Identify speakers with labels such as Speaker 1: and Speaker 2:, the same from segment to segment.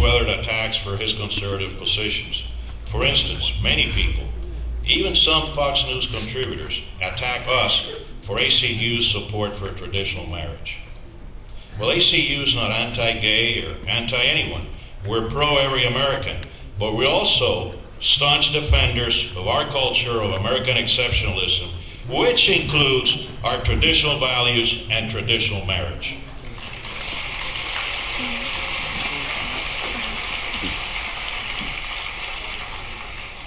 Speaker 1: weathered attacks for his conservative positions. For instance, many people, even some Fox News contributors, attack us for ACU's support for traditional marriage. Well, ACU is not anti-gay or anti-anyone. We're pro-every American, but we're also staunch defenders of our culture of American exceptionalism, which includes our traditional values and traditional marriage.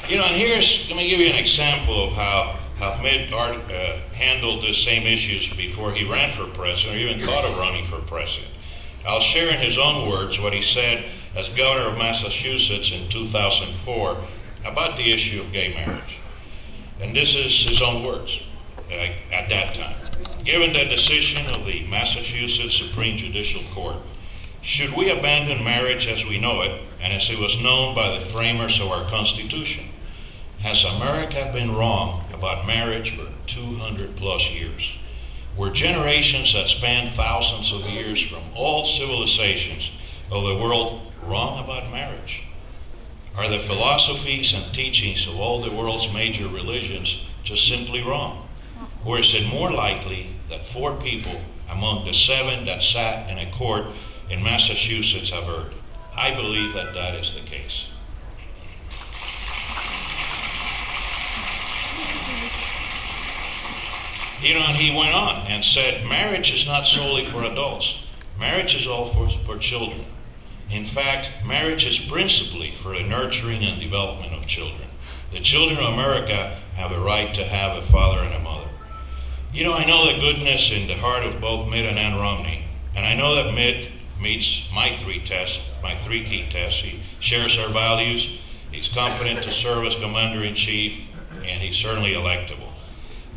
Speaker 1: You know, and let me give you an example of how Mitt handled the same issues before he ran for president or even thought of running for president. I'll share in his own words what he said as governor of Massachusetts in 2004 about the issue of gay marriage. And this is his own words at that time. Given the decision of the Massachusetts Supreme Judicial Court, should we abandon marriage as we know it and as it was known by the framers of our Constitution? Has America been wrong about marriage for 200 plus years? Were generations that span thousands of years from all civilizations of the world wrong about marriage? Are the philosophies and teachings of all the world's major religions just simply wrong? Or is it more likely that 4 people among the 7 that sat in a court in Massachusetts have erred? I believe that that is the case. You know, and he went on and said, marriage is not solely for adults. Marriage is all for children. In fact, marriage is principally for the nurturing and development of children. The children of America have a right to have a father and a mother. You know, I know the goodness in the heart of both Mitt and Ann Romney, and I know that Mitt meets my 3 key tests. He shares our values, he's competent to serve as commander-in-chief, and he's certainly electable.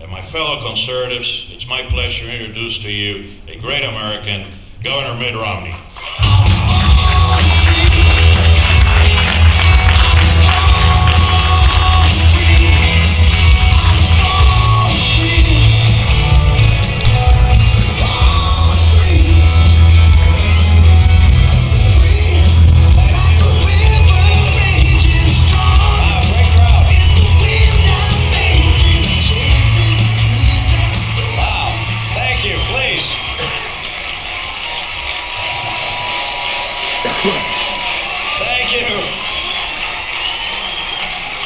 Speaker 1: And my fellow conservatives, it's my pleasure to introduce to you a great American, Governor Mitt Romney.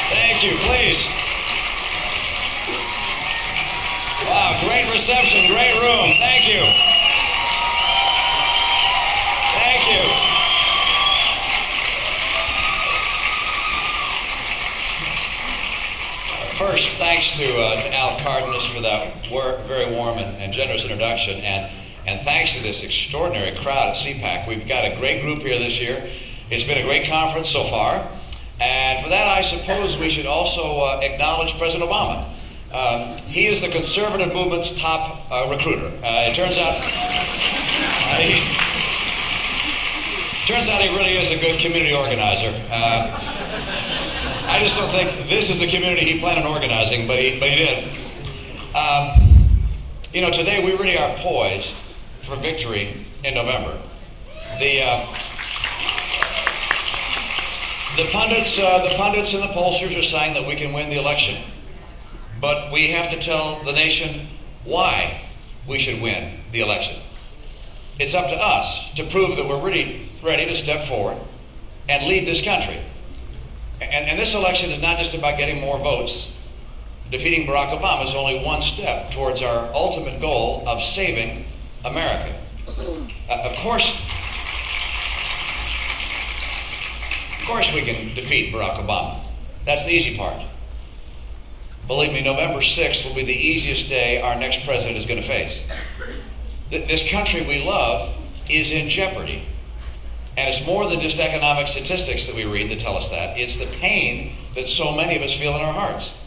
Speaker 2: Thank you, please. Wow, great reception, great room. Thank you. Thank you. First, thanks to Al Cardenas for that very warm and generous introduction, and thanks to this extraordinary crowd at CPAC. We've got a great group here this year. It's been a great conference so far. And for that, I suppose we should also acknowledge President Obama. He is the conservative movement's top recruiter. It turns out he really is a good community organizer. I just don't think this is the community he planned on organizing, but he did. You know, today we really are poised for victory in November. The pundits and the pollsters are saying that we can win the election, but we have to tell the nation why we should win the election. It's up to us to prove that we're really ready to step forward and lead this country. And this election is not just about getting more votes. Defeating Barack Obama is only one step towards our ultimate goal of saving America. Of course we can defeat Barack Obama. That's the easy part. Believe me, November 6th will be the easiest day our next president is going to face. This country we love is in jeopardy. And it's more than just economic statistics that we read that tell us that. It's the pain that so many of us feel in our hearts.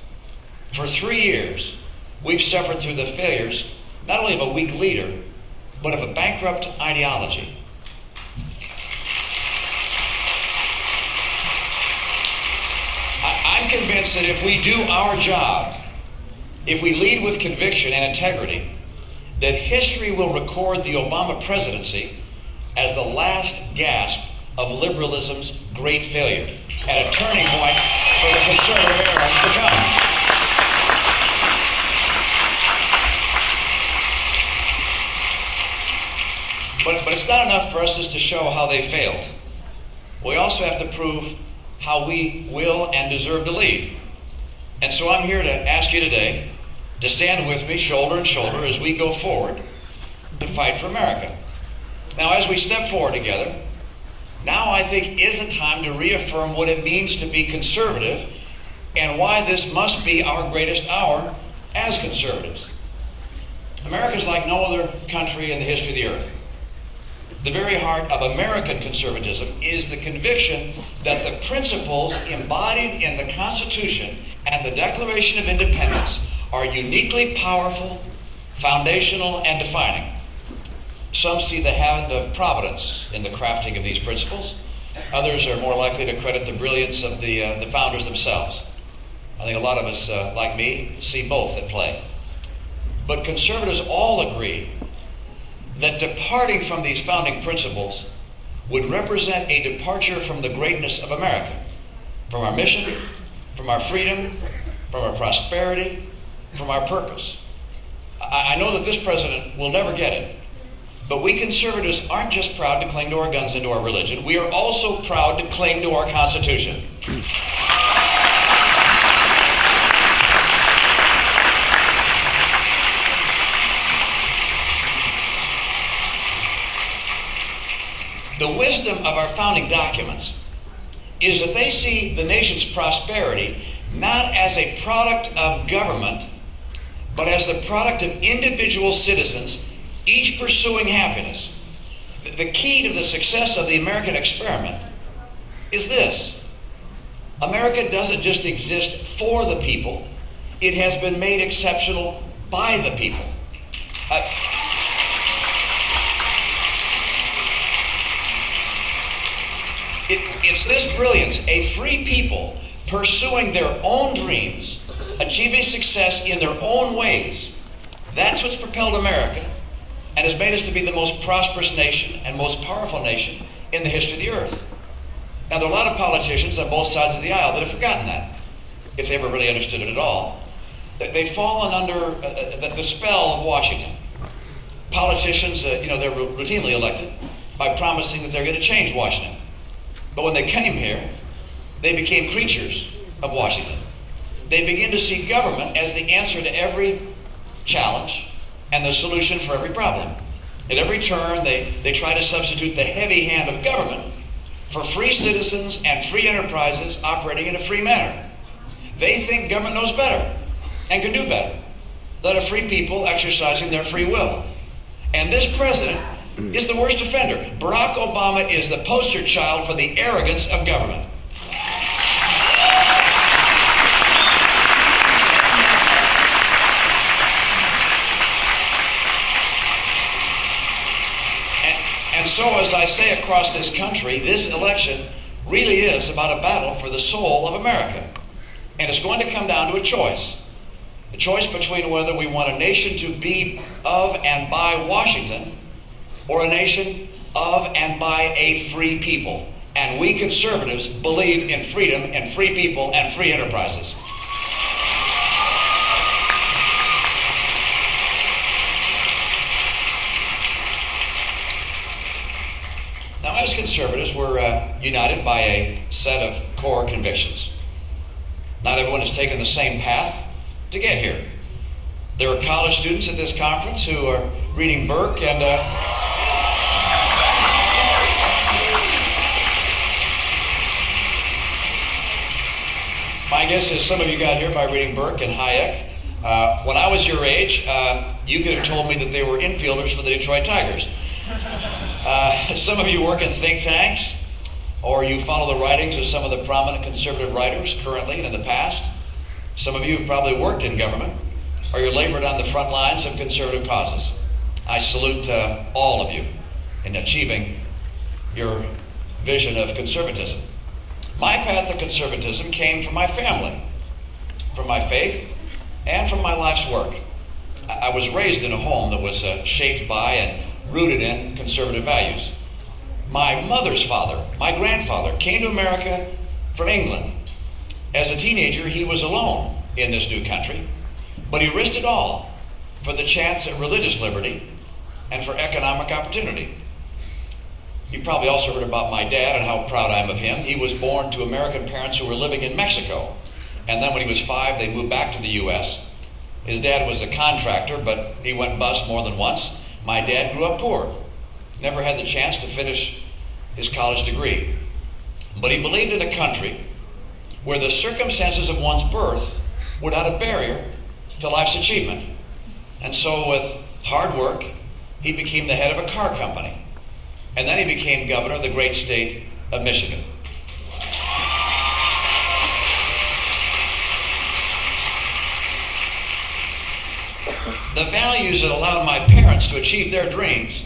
Speaker 2: For 3 years, we've suffered through the failures not only of a weak leader, but of a bankrupt ideology. I'm convinced that if we do our job, if we lead with conviction and integrity, that history will record the Obama presidency as the last gasp of liberalism's great failure and a turning point for the conservative era to come. But it's not enough for us just to show how they failed. We also have to prove how we will and deserve to lead. And so I'm here to ask you today to stand with me shoulder to shoulder as we go forward to fight for America. Now, as we step forward together, now I think is a time to reaffirm what it means to be conservative and why this must be our greatest hour as conservatives. America is like no other country in the history of the earth. The very heart of American conservatism is the conviction that the principles embodied in the Constitution and the Declaration of Independence are uniquely powerful, foundational, and defining. Some see the hand of providence in the crafting of these principles. Others are more likely to credit the brilliance of the founders themselves. I think a lot of us, like me, see both at play. But conservatives all agree that departing from these founding principles would represent a departure from the greatness of America, from our mission, from our freedom, from our prosperity, from our purpose. I know that this president will never get it, but we conservatives aren't just proud to cling to our guns and to our religion. We are also proud to cling to our Constitution. The wisdom of our founding documents is that they see the nation's prosperity not as a product of government, but as the product of individual citizens, each pursuing happiness. The key to the success of the American experiment is this: America doesn't just exist for the people, it has been made exceptional by the people. It's this brilliance, a free people pursuing their own dreams, achieving success in their own ways. That's what's propelled America and has made us to be the most prosperous nation and most powerful nation in the history of the earth. Now, there are a lot of politicians on both sides of the aisle that have forgotten that, if they ever really understood it at all. They've fallen under the spell of Washington. Politicians, they're routinely elected by promising that they're going to change Washington. But when they came here, they became creatures of Washington. They begin to see government as the answer to every challenge and the solution for every problem. At every turn, they try to substitute the heavy hand of government for free citizens and free enterprises operating in a free manner. They think government knows better and can do better than a free people exercising their free will. And this president is the worst offender. Barack Obama is the poster child for the arrogance of government. And so, as I say across this country, this election really is about a battle for the soul of America. And it's going to come down to a choice. A choice between whether we want a nation to be of and by Washington, or a nation of and by a free people. And we conservatives believe in freedom and free people and free enterprises. Now, as conservatives, we're united by a set of core convictions. Not everyone has taken the same path to get here. There are college students at this conference who are reading Burke and my guess is some of you got here by reading Burke and Hayek. When I was your age, you could have told me that they were infielders for the Detroit Tigers. Some of you work in think tanks, or you follow the writings of some of the prominent conservative writers currently and in the past. Some of you have probably worked in government, or you're labored on the front lines of conservative causes. I salute all of you in achieving your vision of conservatism. My path to conservatism came from my family, from my faith, and from my life's work. I was raised in a home that was shaped by and rooted in conservative values. My mother's father, my grandfather, came to America from England. As a teenager, he was alone in this new country, but he risked it all for the chance at religious liberty and for economic opportunity. You've probably also heard about my dad and how proud I am of him. He was born to American parents who were living in Mexico. And then when he was 5, they moved back to the U.S. His dad was a contractor, but he went bust more than once. My dad grew up poor, never had the chance to finish his college degree. But he believed in a country where the circumstances of one's birth were not a barrier to life's achievement. And so with hard work, he became the head of a car company. And then he became governor of the great state of Michigan. The values that allowed my parents to achieve their dreams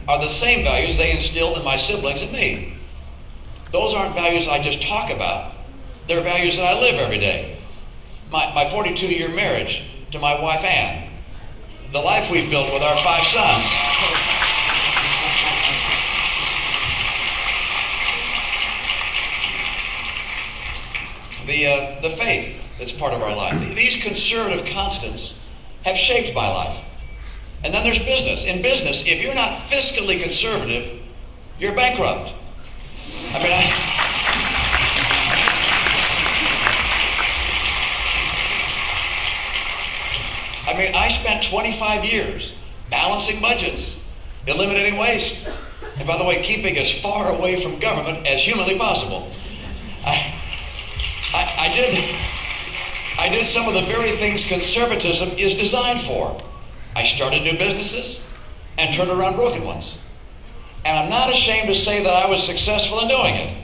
Speaker 2: are the same values they instilled in my siblings and me. Those aren't values I just talk about. They're values that I live every day. My 42-year marriage to my wife, Ann. The life we've built with our 5 sons. The faith that's part of our life. These conservative constants have shaped my life. And then there's business. In business, if you're not fiscally conservative, you're bankrupt. I spent 25 years balancing budgets, eliminating waste, and by the way, keeping as far away from government as humanly possible. I did some of the very things conservatism is designed for. I started new businesses and turned around broken ones. And I'm not ashamed to say that I was successful in doing it.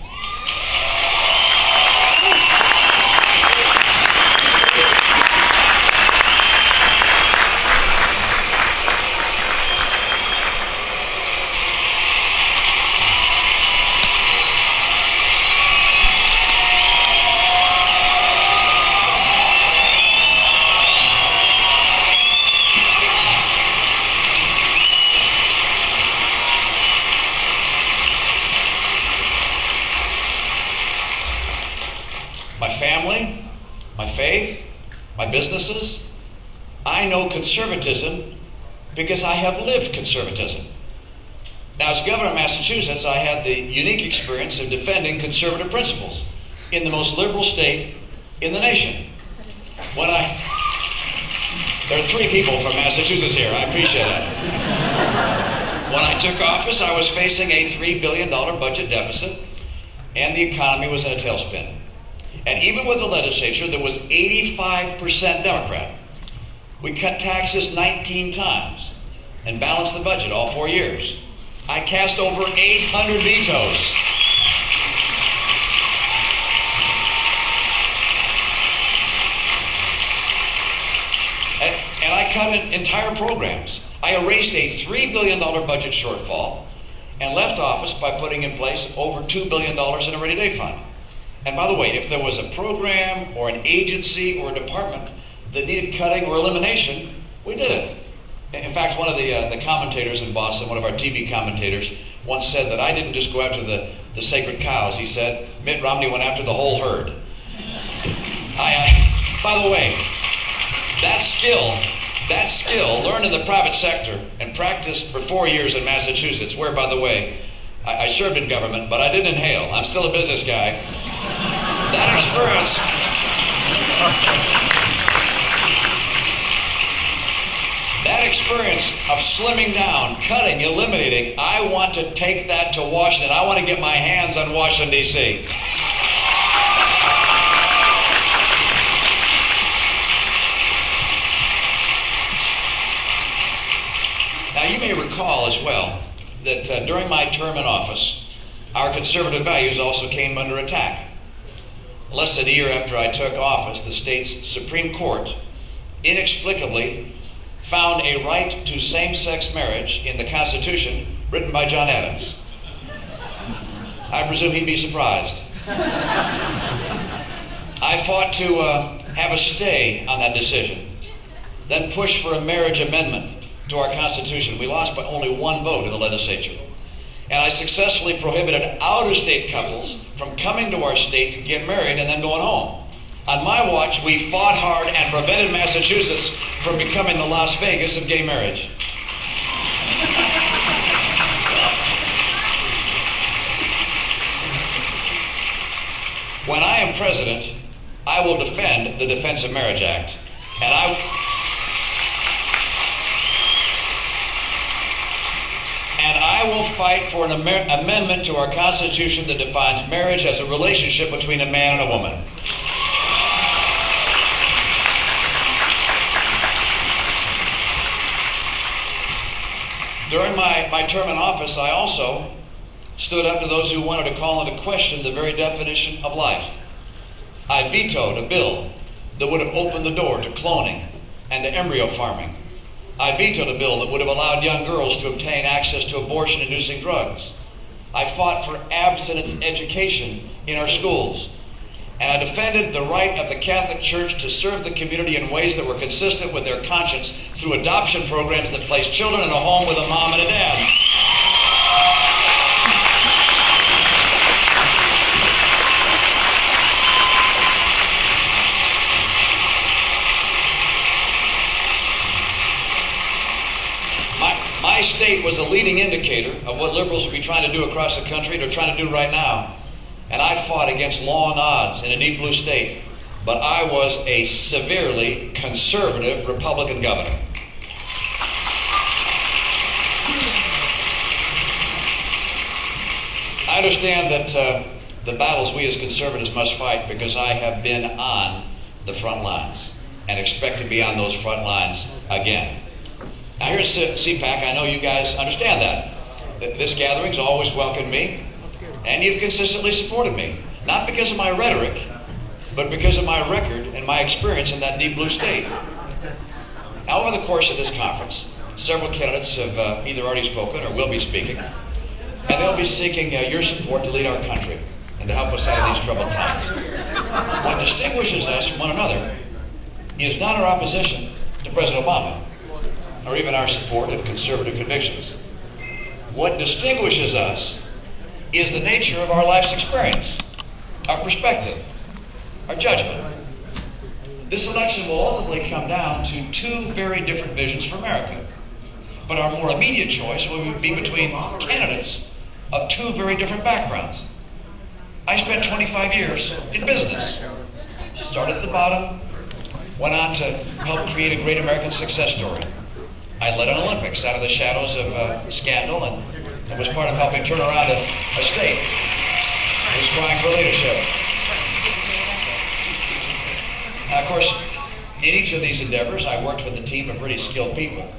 Speaker 2: Family, my faith, my businesses. I know conservatism because I have lived conservatism. Now, as governor of Massachusetts, I had the unique experience of defending conservative principles in the most liberal state in the nation. There are 3 people from Massachusetts here. I appreciate that. When I took office, I was facing a $3 billion budget deficit, and the economy was in a tailspin. And even with the legislature that was 85% Democrat, we cut taxes 19 times and balanced the budget all 4 years. I cast over 800 vetoes. And I cut entire programs. I erased a $3 billion budget shortfall and left office by putting in place over $2 billion in a rainy day fund. And by the way, if there was a program or an agency or a department that needed cutting or elimination, we did it. In fact, one of the commentators in Boston, one of our TV commentators, once said that I didn't just go after the sacred cows. He said, Mitt Romney went after the whole herd. By the way, that skill learned in the private sector and practiced for 4 years in Massachusetts, where, by the way, I served in government, but I didn't inhale. I'm still a business guy. That experience of slimming down, cutting, eliminating, I want to take that to Washington. I want to get my hands on Washington, D.C. Now, you may recall as well that during my term in office, our conservative values also came under attack. Less than a year after I took office, the state's Supreme Court inexplicably found a right to same-sex marriage in the Constitution written by John Adams. I presume he'd be surprised. I fought to have a stay on that decision, then pushed for a marriage amendment to our Constitution. We lost by only 1 vote in the legislature. And I successfully prohibited out-of-state couples from coming to our state to get married and then going home. On my watch, we fought hard and prevented Massachusetts from becoming the Las Vegas of gay marriage. When I am president, I will defend the Defense of Marriage Act, and I will fight for an amendment to our Constitution that defines marriage as a relationship between a man and a woman. During my term in office, I also stood up to those who wanted to call into question the very definition of life. I vetoed a bill that would have opened the door to cloning and to embryo farming. I vetoed a bill that would have allowed young girls to obtain access to abortion-inducing drugs. I fought for abstinence education in our schools. And I defended the right of the Catholic Church to serve the community in ways that were consistent with their conscience through adoption programs that placed children in a home with a mom and a dad. My state was a leading indicator of what liberals would be trying to do across the country. They're trying to do right now. And I fought against long odds in a deep blue state. But I was a severely conservative Republican governor. I understand that the battles we as conservatives must fight because I have been on the front lines and expect to be on those front lines again. Now here at CPAC, I know you guys understand that. This gathering's always welcomed me, and you've consistently supported me. Not because of my rhetoric, but because of my record and my experience in that deep blue state. Now over the course of this conference, several candidates have either already spoken or will be speaking, and they'll be seeking your support to lead our country and to help us out of these troubled times. What distinguishes us from one another is not our opposition to President Obama, or even our support of conservative convictions. What distinguishes us is the nature of our life's experience, our perspective, our judgment. This election will ultimately come down to two very different visions for America. But our more immediate choice will be between candidates of two very different backgrounds. I spent 25 years in business. Started at the bottom, went on to help create a great American success story. I led an Olympics out of the shadows of scandal and was part of helping turn around a state that was crying for leadership. Now, of course, in each of these endeavors, I worked with a team of really skilled people.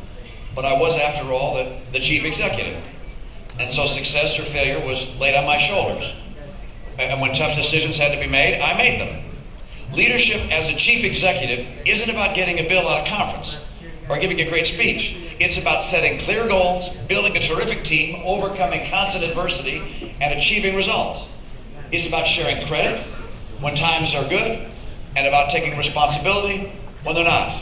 Speaker 2: But I was, after all, the chief executive. And so success or failure was laid on my shoulders. And when tough decisions had to be made, I made them. Leadership as a chief executive isn't about getting a bill out of conference or giving a great speech. It's about setting clear goals, building a terrific team, overcoming constant adversity, and achieving results. It's about sharing credit when times are good and about taking responsibility when they're not.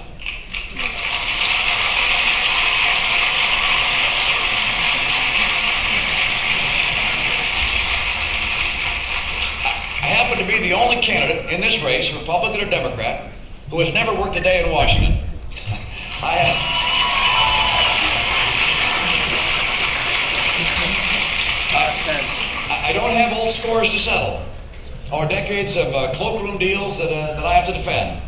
Speaker 2: I happen to be the only candidate in this race, Republican or Democrat, who has never worked a day in Washington. I don't have old scores to settle or decades of cloakroom deals that I have to defend.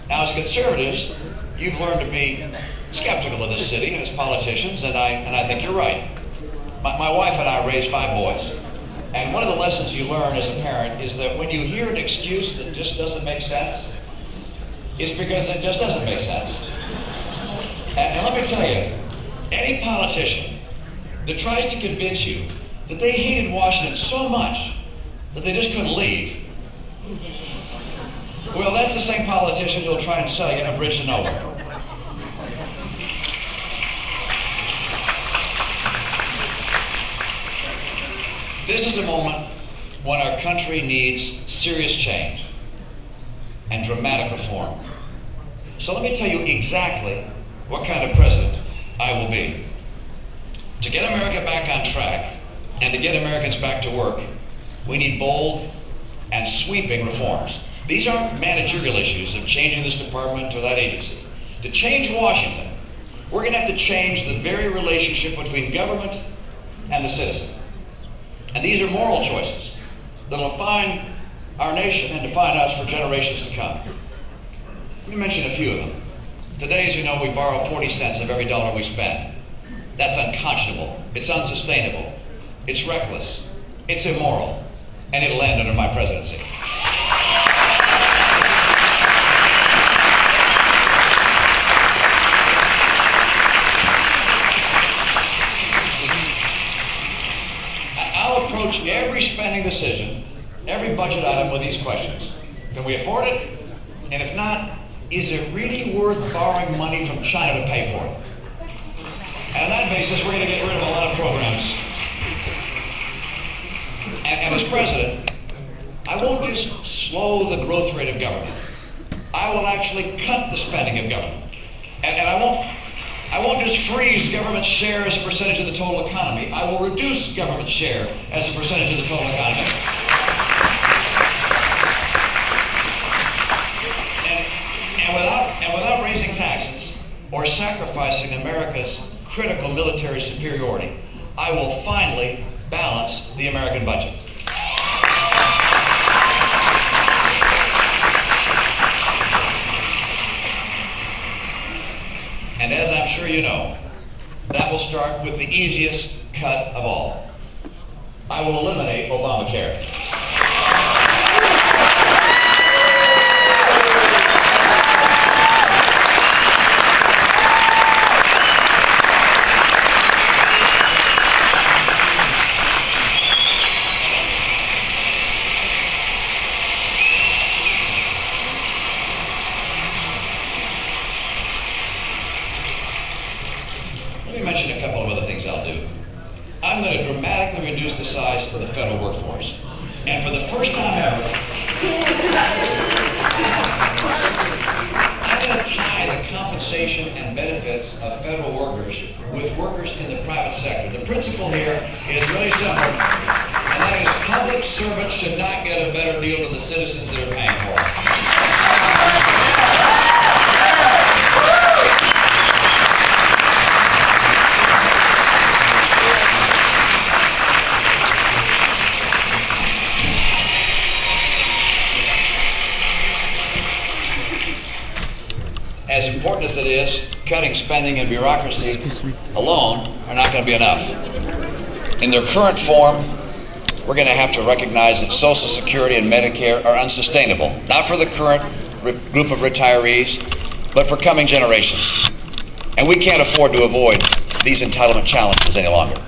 Speaker 2: Now, as conservatives, you've learned to be skeptical of this city and its politicians, and I think you're right. My wife and I raised 5 boys, and one of the lessons you learn as a parent is that when you hear an excuse that just doesn't make sense, it's because it just doesn't make sense. And let me tell you, any politician that tries to convince you that they hated Washington so much that they just couldn't leave, well, that's the same politician who'll try and sell you a bridge to nowhere. This is a moment when our country needs serious change and dramatic reform. So let me tell you exactly what kind of president I will be. To get America back on track, And to get Americans back to work, we need bold and sweeping reforms. These aren't managerial issues of changing this department or that agency. To change Washington, we're going to have to change the very relationship between government and the citizen. And these are moral choices that will define our nation and define us for generations to come. Let me mention a few of them. Today, as you know, we borrow 40 cents of every dollar we spend. That's unconscionable. It's unsustainable. It's reckless. It's immoral. And it'll end under my presidency. I'll approach every spending decision, every budget item with these questions. Can we afford it? And if not, is it really worth borrowing money from China to pay for it? And on that basis, we're going to get rid of a lot of programs. And as president, I won't just slow the growth rate of government. I will actually cut the spending of government. And I won't just freeze government share as a percentage of the total economy. I will reduce government share as a percentage of the total economy. And without raising taxes or sacrificing America's critical military superiority, I will finally balance the American budget. And as I'm sure you know, that will start with the easiest cut of all. I will eliminate Obamacare. A couple of other things I'll do. I'm going to dramatically reduce the size of the federal workforce. And for the first time ever, I'm going to tie the compensation and benefits of federal workers with workers in the private sector. The principle here is really simple, and that is public servants should not get a better deal than the citizens that are paying for it. As important as it is, cutting spending and bureaucracy alone are not going to be enough. In their current form, we're going to have to recognize that Social Security and Medicare are unsustainable, not for the current group of retirees, but for coming generations. And we can't afford to avoid these entitlement challenges any longer.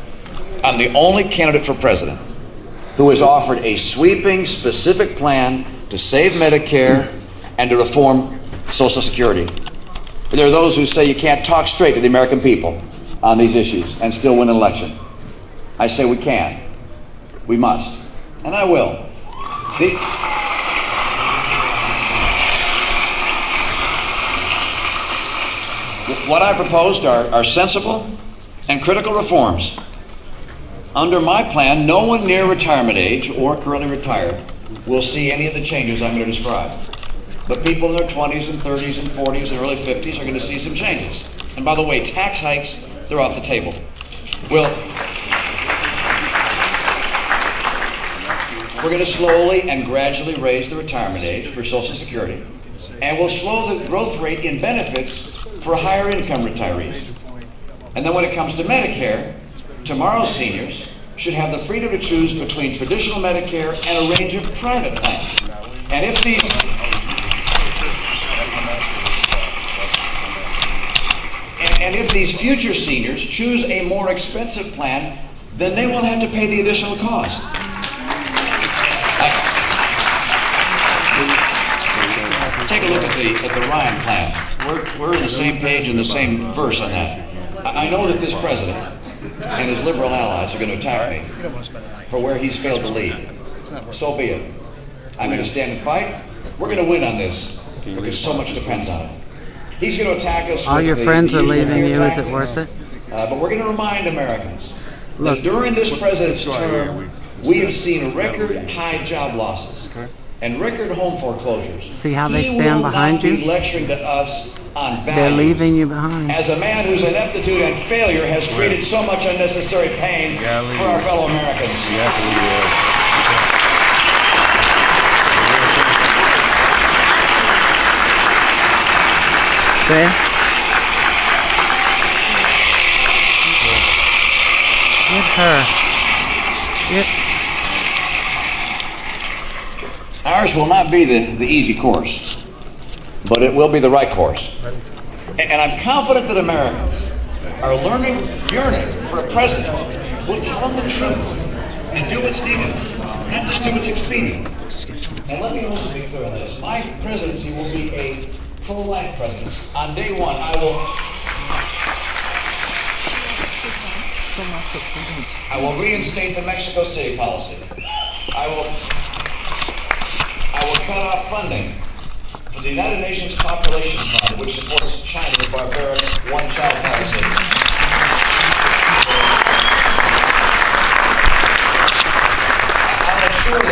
Speaker 2: I'm the only candidate for president who has offered a sweeping, specific plan to save Medicare and to reform Social Security. There are those who say you can't talk straight to the American people on these issues and still win an election. I say we can. We must. And I will. What I proposed are sensible and critical reforms. Under my plan, no one near retirement age or currently retired will see any of the changes I'm going to describe. But people in their 20s and 30s and 40s and early 50s are going to see some changes. And by the way, tax hikes, they're off the table. We're going to slowly and gradually raise the retirement age for Social Security. And we'll slow the growth rate in benefits for higher income retirees. And then when it comes to Medicare, tomorrow's seniors should have the freedom to choose between traditional Medicare and a range of private plans. And if these future seniors choose a more expensive plan, then they won't have to pay the additional cost. Take a look at the Ryan plan. We're on the same page and the same verse on that. I know that this president and his liberal allies are going to attack me for where he's failed to lead. So be it. I'm going to stand and fight. We're going to win on this because so much depends on it. He's going to attack us.
Speaker 3: All your friends are leaving you. Is it worth it?
Speaker 2: But we're going to remind Americans that during this president's term, we have seen record high job losses and record home foreclosures.
Speaker 3: See how they stand behind you?
Speaker 2: He will not be lecturing to us on values.
Speaker 3: They're leaving you behind.
Speaker 2: As a man whose ineptitude and failure has created so much unnecessary pain for our fellow Americans.
Speaker 3: See? Get her.
Speaker 2: Ours will not be the easy course, but it will be the right course. And I'm confident that Americans are yearning for a president who will tell them the truth and do what's needed, not just do what's expedient. And let me also be clear on this. My presidency will be a pro-life presidency. On day one, I will reinstate the Mexico City policy. I will cut off funding for the United Nations Population Fund, which supports China's barbaric one-child policy. I'll ensure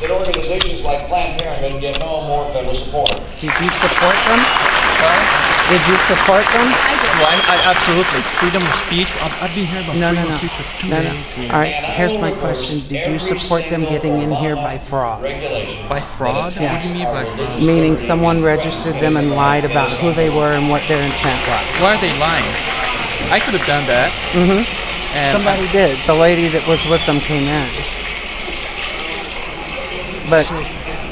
Speaker 2: that organizations like Planned Parenthood get no more federal support.
Speaker 3: Did you support them? Sorry? Did you support them?
Speaker 4: I did. Well, I absolutely. Freedom of speech. I've been here about freedom of speech for 2 days here.
Speaker 3: All right, here's my question. Did you support them getting in here by fraud?
Speaker 4: By fraud?
Speaker 3: Yeah.
Speaker 4: What do you mean by fraud?
Speaker 3: Meaning someone registered them and lied about who they were and what their intent was.
Speaker 4: Why are they lying? I could have done that.
Speaker 3: Mm-hmm.
Speaker 4: And
Speaker 3: somebody did. The lady that was with them came in. But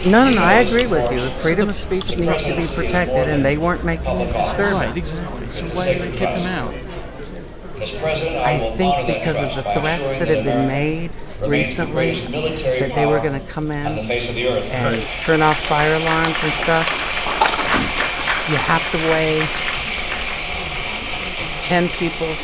Speaker 3: no, I agree with you. Freedom of speech needs to be protected, and they weren't making it disturbing.
Speaker 4: Right, exactly. So why did they kick them out?
Speaker 2: I
Speaker 3: think because of the threats that have been made recently, that they were going to come in and turn off fire alarms and stuff. You have to weigh 10 people's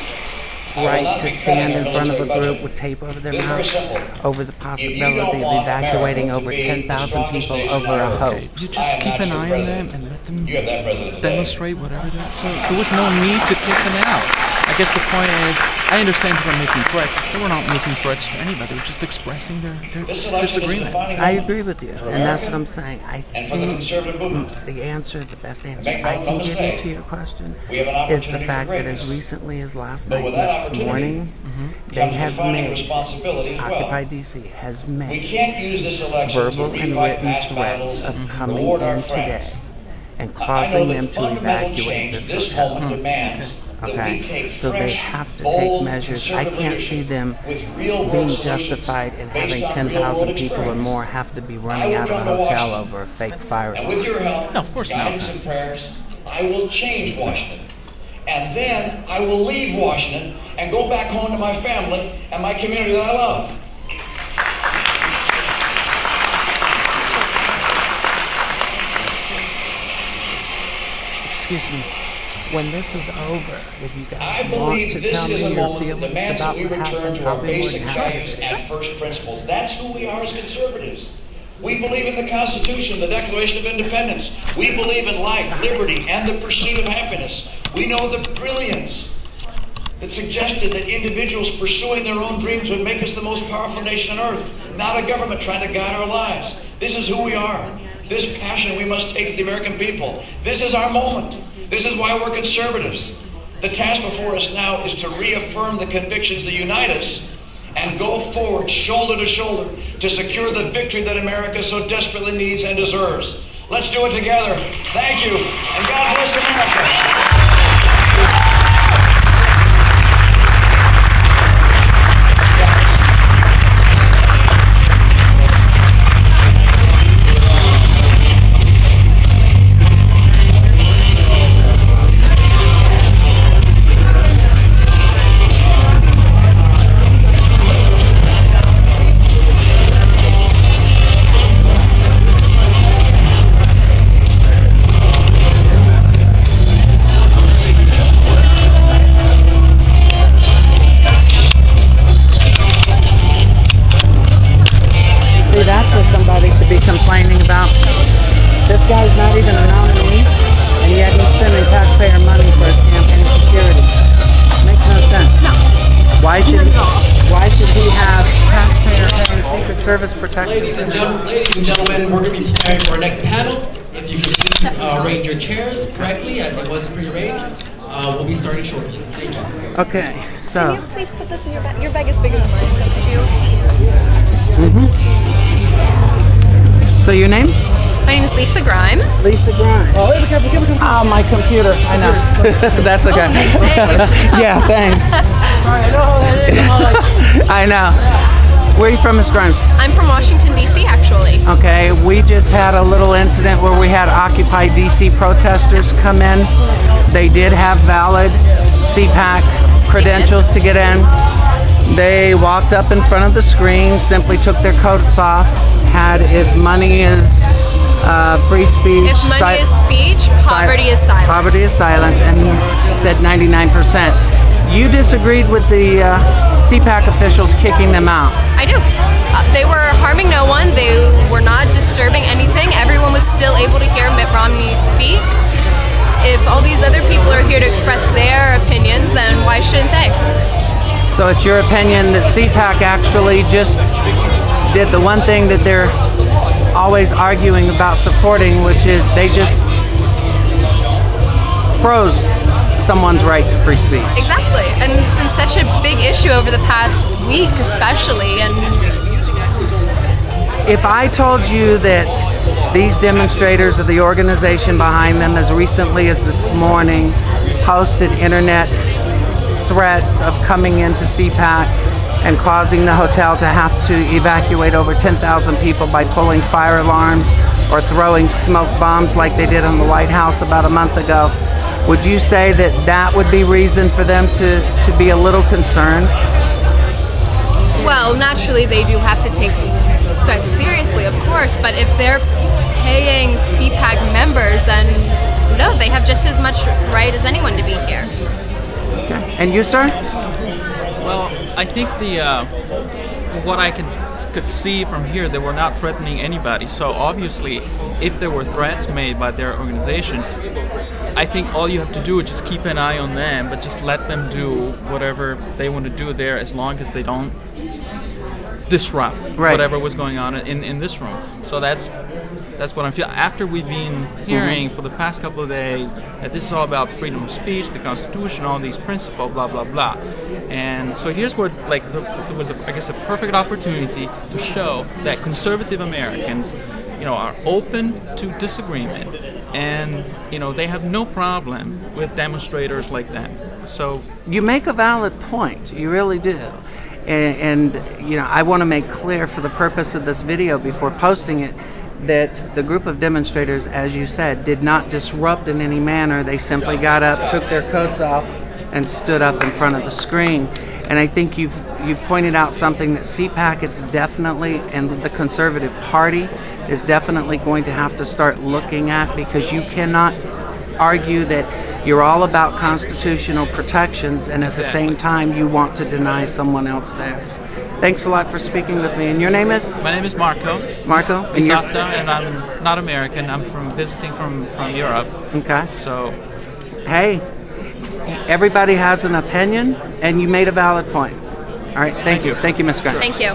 Speaker 3: right to stand in front of a group with tape over their mouth over the possibility of evacuating over 10,000 people over a hoax.
Speaker 4: You just keep an eye on them and let them demonstrate whatever they so there was no need to kick them out. I guess the point is, I understand people are making threats. They were not making threats to anybody. They were just expressing their disagreement.
Speaker 3: I agree with you, and that's what I'm saying. I think the best answer I can give you to your question is the fact that as recently as last night, this morning, they have made, Occupy DC has made verbal and written threats of coming in today and causing them to evacuate this hotel. Okay, so they have to take measures. I can't see them being justified in having 10,000 people or more have to be running out of a hotel over a fake fire.
Speaker 2: And with your help,
Speaker 4: no, of course
Speaker 2: guidance and prayers, I will change Washington. And then I will leave Washington and go back home to my family and my community that I love.
Speaker 3: Excuse me. When this is over, if you guys
Speaker 2: I believe this is a moment that demands that we return to our basic values and first principles. That's who we are as conservatives. We believe in the Constitution, the Declaration of Independence. We believe in life, liberty, and the pursuit of happiness. We know the brilliance that suggested that individuals pursuing their own dreams would make us the most powerful nation on earth, not a government trying to guide our lives. This is who we are. This passion we must take to the American people. This is our moment. This is why we're conservatives. The task before us now is to reaffirm the convictions that unite us and go forward shoulder to shoulder to secure the victory that America so desperately needs and deserves. Let's do it together. Thank you, and God bless America.
Speaker 3: This guy's not even a nominee, and yet he's spending taxpayer money for his campaign security. Makes no sense.
Speaker 5: No.
Speaker 3: Why should he have taxpayer and Secret Service protection?
Speaker 5: Ladies and gentlemen, we're going to be preparing for our next panel. If you could please arrange your chairs correctly as it was prearranged, we'll be starting shortly. Thank you.
Speaker 3: Okay, so.
Speaker 6: Can you please put this in your bag? Your bag is bigger than mine, so could you?
Speaker 3: So your name?
Speaker 6: My name is Lisa Grimes.
Speaker 3: Lisa Grimes. Oh, be careful. Oh, my computer. I know. That's okay.
Speaker 6: Oh, nice save.
Speaker 3: Yeah, thanks. I know. Where are you from, Ms. Grimes?
Speaker 6: I'm from Washington, D.C., actually.
Speaker 3: Okay, we just had a little incident where we had Occupy D.C. protesters come in. They did have valid CPAC credentials to get in. They walked up in front of the screen, simply took their coats off, had if money is free speech.
Speaker 6: If money is speech, poverty is silence.
Speaker 3: Poverty is silence, and said 99%. You disagreed with the CPAC officials kicking them out.
Speaker 6: I do. They were harming no one. They were not disturbing anything. Everyone was still able to hear Mitt Romney speak. If all these other people are here to express their opinions, then why shouldn't they?
Speaker 3: So it's your opinion that CPAC actually just did the one thing that they're always arguing about supporting, which is they just froze someone's right to free speech.
Speaker 6: Exactly, and it's been such a big issue over the past week especially. And
Speaker 3: if I told you that these demonstrators or the organization behind them as recently as this morning posted internet threats of coming into CPAC and causing the hotel to have to evacuate over 10,000 people by pulling fire alarms or throwing smoke bombs like they did in the White House about a month ago, would you say that that would be reason for them to be a little concerned?
Speaker 6: Well, naturally they do have to take threats seriously, of course, but if they're paying CPAC members, then no, they have just as much right as anyone to be here.
Speaker 3: Okay. And you, sir?
Speaker 4: Well, I think what I could see from here, they were not threatening anybody. So obviously, if there were threats made by their organization, I think all you have to do is just keep an eye on them, but just let them do whatever they want to do there, as long as they don't disrupt whatever was going on in this room. So that's what I'm feeling. After we've been hearing for the past couple of days that this is all about freedom of speech, the Constitution, all these principles, blah blah blah, and so here's where there was I guess a perfect opportunity to show that conservative Americans, are open to disagreement, and they have no problem with demonstrators like them. So
Speaker 3: you make a valid point. You really do. And I want to make clear for the purpose of this video before posting it that the group of demonstrators, as you said, did not disrupt in any manner. They simply got up, took their coats off, and stood up in front of the screen. And I think you've pointed out something that CPAC is definitely, and the Conservative Party is definitely going to have to start looking at, because you cannot argue that you're all about constitutional protections and at the same time you want to deny someone else theirs. Thanks a lot for speaking with me. And your name is?
Speaker 4: My name is Marco.
Speaker 3: Marco?
Speaker 4: And I'm not American. I'm visiting from Europe.
Speaker 3: Okay.
Speaker 4: So,
Speaker 3: hey, everybody has an opinion, and you made a valid point. All right, thank you. Thank you, Ms. Grant.
Speaker 6: Thank you.